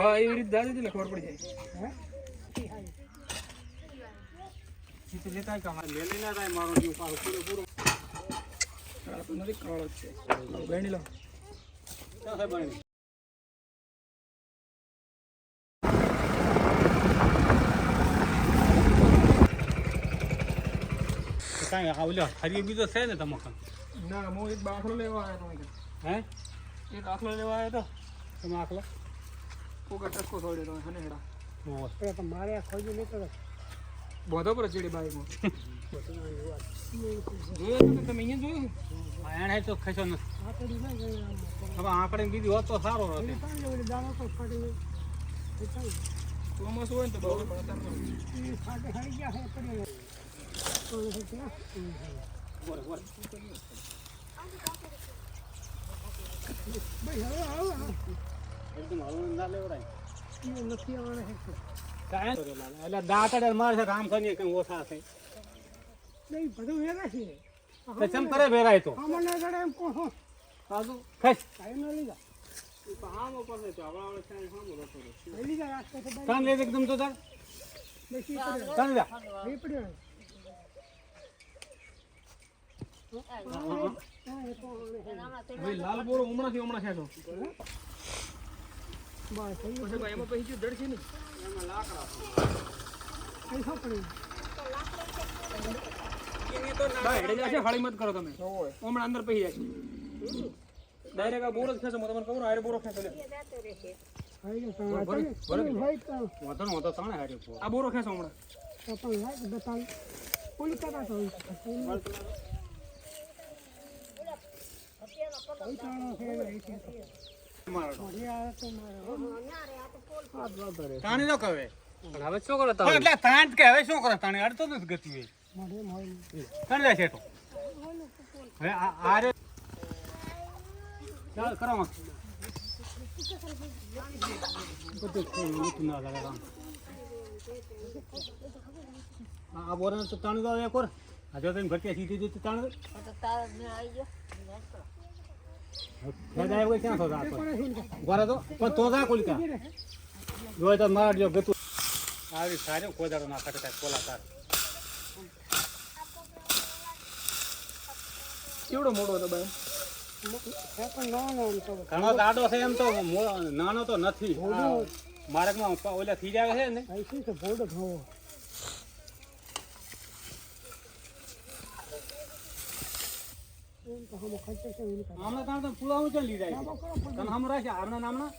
હવા એવી રીતે દાદી એટલે ખબર પડી જાય લેતા કામ લે ના થાય મારો જીવ પાછો પૂરો આ તો નથી કાળો છે ગણી લો ક્યાં થાય બની કાંઈ આવલ્યો હરી બીજો છે ને તમારે ના હું એક દાખલો લેવા આવ્યો તો હે એક દાખલો લેવા આવ્યો તો તમે આખલો કોકા ટસકો છોડ્યો તો હને હેડા ઓ તો મારે આ ખોજી નતો બોધો પર ચડી બાઈકમાં જોયો તમે અહીંયા જોયું આણે તો ખસો ન હવે આંકડે બીજી હોત તો સારો રહે દાણો તો ફાટી ચોમાસું હોય ને તો બહુ પડતા નથી ફાટે હરી ગયા છે પડી દાંતડે મારે કામ કરીએ કઈ ઓછા છે બધું વેરા છે ચમ કરે વેરાય તો કામ લે એકદમ તો તાર લાલ બોરો હમણાં ખેંચો એમાં પછી જડ છે ને એમાં લાકડા હળી મત કરો તમે હમણાં અંદર પહી જાય ડાયરેક્ટ આ બોરો જ ખેંચો તમને કહું આરે બોરો ખેંચો આ બોરો ખેંચો હમણાં તાણી નો કહે હવે શું કરો તમે એટલે તાંત કે હવે શું કરો તાણી અડતો નથી ગતિ હોય તાણી જાય છેટો હવે આરે ચાલ કરો માં બધું ના લાગે આ બોરા તો તાણી દો એક ઓર આજે તને ઘટિયા સીધી દીધી તાણ તાર મે આવી ગયો દાદા કોઈ ક્યાં સોદા આપો ગોરા તો પણ તો જા કોલિકા જોય તો માર જો ગતું આવી સારો કોદારો ના કટકા કોલાકાર કેવડો મોટો હતો ભાઈ ઘણો દાડો છે એમ તો નાનો તો નથી માર્ગમાં ઓલા થઈ જાય છે ને ભોડો ઘણો હમણાં તાણ તો પૂરા ઊંચા લીધા તને હમ રાખે હારના નામના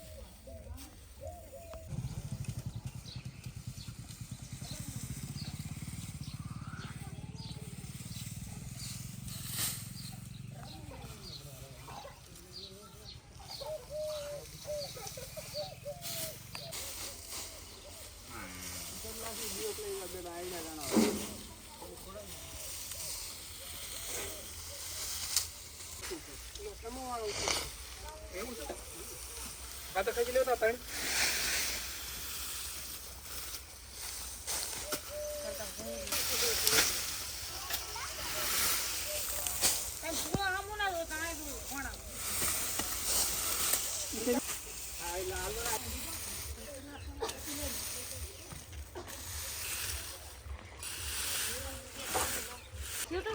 એવું છે આ તો ખાઈ લેતા ત્રણ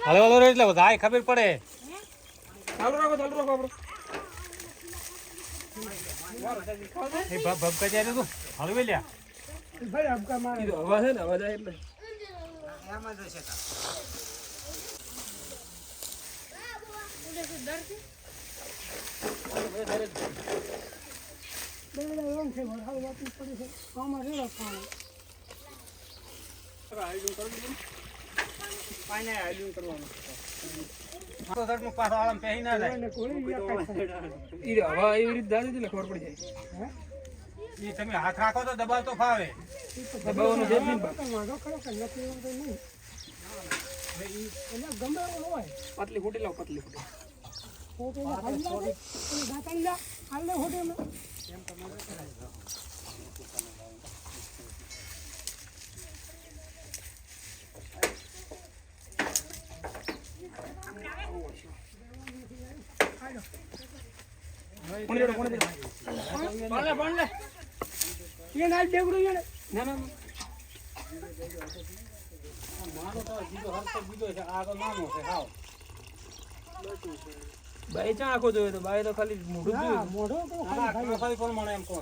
હલો હલો એટલે બધા ખબર પડે ચાલુ રાખો આપણું ભબકા જાય તો હળવે લ્યા ભાઈ ભબકા મારે અવાજ છે ને અવાજ આવે એટલે એમાં જ છે પાછો આરામ પહેરી ના જાય હવા એવી રીતે દાદી એટલે ખબર પડી જાય એ તમે હાથ રાખો તો દબાવ તો ફાવે દબાવવાનો છે નહીં પતલી ફૂટી લાવ પતલી ફૂટી એ ના ડેગડું એને ના ના માનો તો બીજો હરતો બીજો છે આ તો નાનો છે હાવ બાઈ ચા આખો જોયો તો બાઈ તો ખાલી મોઢું જોયું મોઢો તો ખાલી કોણ મને એમ કહો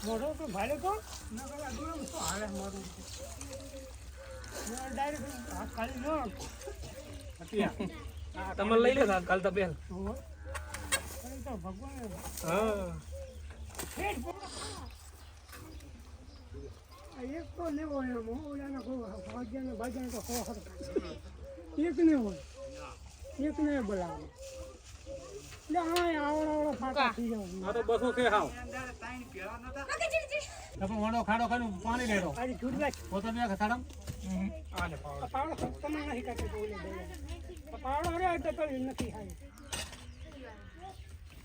મોઢો તો ભાડે કોણ ના કરે દૂર તો હાલે મોઢું ડાયરેક્ટ હાથ ખાલી નો હટિયા તમે લઈ લે કાલ તો બેલ તો ભગવાન હા એક તો ને હોય ઓલાનો ભાગ્યનો ભાગ્યનો તો હો એક ને હોય એક ને બોલાવો લે હા આવડો ફાટા થઈ જાવ આ તો બસો કે હાવ તમે વણો ખાડો ખાડો પાણી લેડો આજી છૂટલા પોતે બે ખસાડમ આને પાવડો તમે નહીં કાઢી બોલે પાવડો રે તો કરી નથી હાય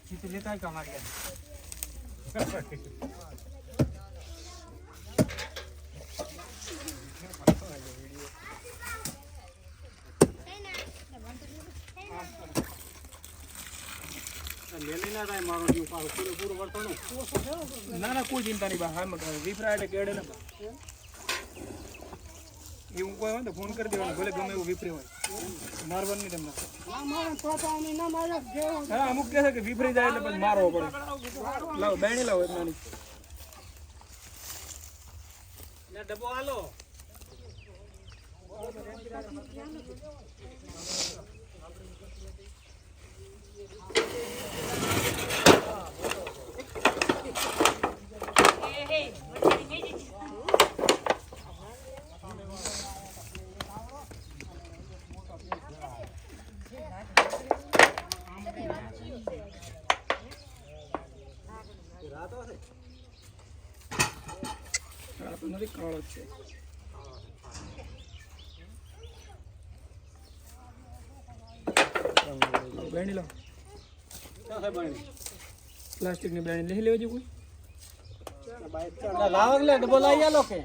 ઈ તો લેતા કમાડી ના ના કોઈ ચિંતા નહીં હા વિફરાય કેડે ને એવું કોઈ હોય તો ફોન કરી દેવાનો ભલે ગમે એવું વિફરી હોય મારવાનું નહીં તમને હા અમુક કહે છે કે વિફરી જાય એટલે પછી મારવો પડે લાવો બેણી લાવો એક નાની ડબ્બો હાલો નથી કાળો છે બેણી લો પ્લાસ્ટિક ની બેણી લઈ લેવા જેવું લાવ લે ડબલ લઈ આલો કે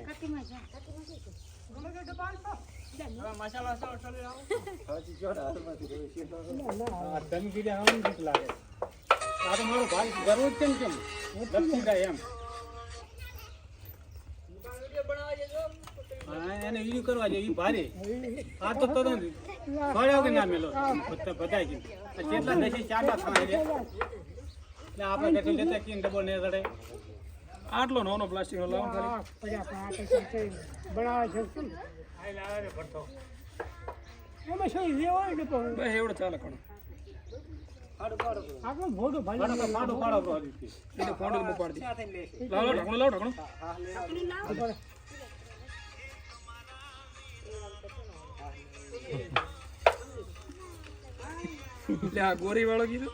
મસાલા ચલી આવો હાજી જોડ હાથમાંથી દમ કીધે આમ જ લાગે આ તો મારો ભાઈ જરૂર છે કેમ લપસી જાય એમ એને ઈ કરવા જોઈએ ઈ ભારે આ તો તરત ફળ્યો કે ના મેલો બધાય કે કેટલા દેશી ચાટા થાય રે એટલે આપણે કે લેતા કે ડબો ને રડે આટલો નાનો પ્લાસ્ટિક નો લાવ ખાલી 50 બનાવે છે આઈ લાવે રે ભરતો એમાં શું લેવાય કે તો બસ એવડો ચાલે કોણ આપણો મોઢો ભાઈ પાડો બ્રો એટલે ફોન જ પાડી દે લાવ ઢકણો લે આ ગોરી વાળો કીધું